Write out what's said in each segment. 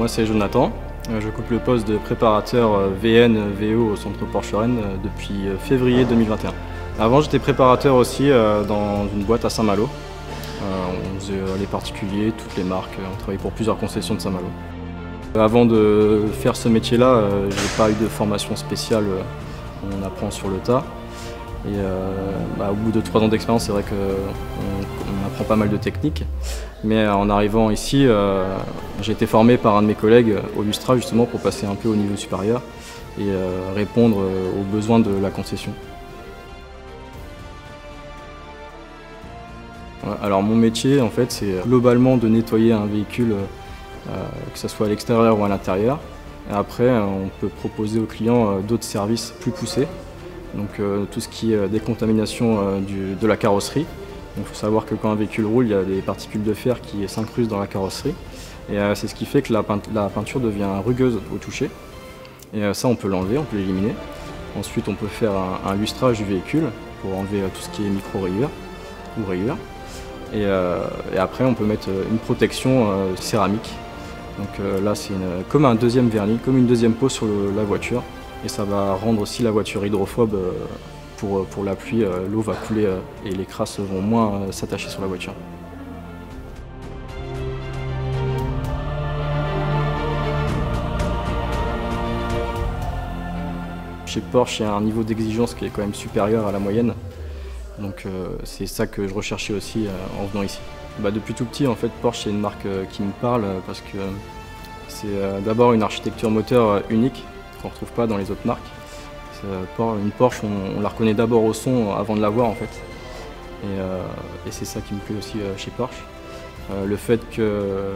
Moi c'est Jonathan, j'occupe le poste de préparateur VN VO au centre Porsche Rennes depuis février 2021. Avant j'étais préparateur aussi dans une boîte à Saint-Malo. On faisait les particuliers, toutes les marques, on travaillait pour plusieurs concessions de Saint-Malo. Avant de faire ce métier-là, j'ai pas eu de formation spéciale, on apprend sur le tas. Et au bout de 3 ans d'expérience, c'est vrai qu'on apprend pas mal de techniques. Mais en arrivant ici, j'ai été formé par un de mes collègues au Lustra justement pour passer un peu au niveau supérieur et répondre aux besoins de la concession. Alors mon métier en fait c'est globalement de nettoyer un véhicule, que ce soit à l'extérieur ou à l'intérieur. Et après on peut proposer aux clients d'autres services plus poussés. Donc tout ce qui est décontamination de la carrosserie. Il faut savoir que quand un véhicule roule, il y a des particules de fer qui s'incrustent dans la carrosserie. Et c'est ce qui fait que la peinture devient rugueuse au toucher. Et ça on peut l'enlever, on peut l'éliminer. Ensuite on peut faire un lustrage du véhicule pour enlever tout ce qui est micro-rayures ou rayures. Et après on peut mettre une protection céramique. Donc là c'est comme un deuxième vernis, comme une deuxième peau sur la voiture. Et ça va rendre aussi la voiture hydrophobe pour la pluie. L'eau va couler et les crasses vont moins s'attacher sur la voiture. Chez Porsche, il y a un niveau d'exigence qui est quand même supérieur à la moyenne. Donc c'est ça que je recherchais aussi en venant ici. Depuis tout petit, en fait, Porsche c'est une marque qui me parle parce que c'est d'abord une architecture moteur unique qu'on ne retrouve pas dans les autres marques. Une Porsche, on la reconnaît d'abord au son avant de la voir en fait. Et c'est ça qui me plaît aussi chez Porsche. Le fait que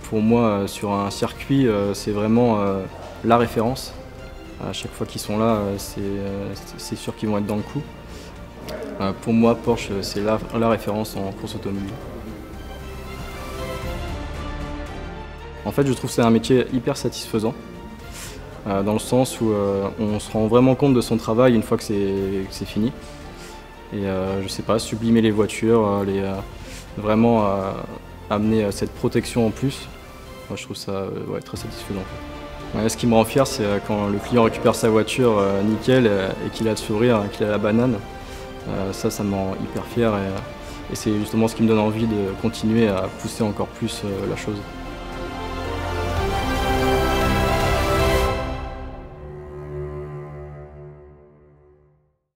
pour moi sur un circuit c'est vraiment la référence. À chaque fois qu'ils sont là, c'est sûr qu'ils vont être dans le coup. Pour moi Porsche c'est la référence en course automobile. En fait je trouve que c'est un métier hyper satisfaisant. Dans le sens où on se rend vraiment compte de son travail une fois que c'est fini. Et je sais pas, sublimer les voitures, vraiment amener cette protection en plus, moi, je trouve ça très satisfaisant. Ce qui me rend fier, c'est quand le client récupère sa voiture nickel et qu'il a le sourire, qu'il a la banane. Ça me rend hyper fier et c'est justement ce qui me donne envie de continuer à pousser encore plus la chose.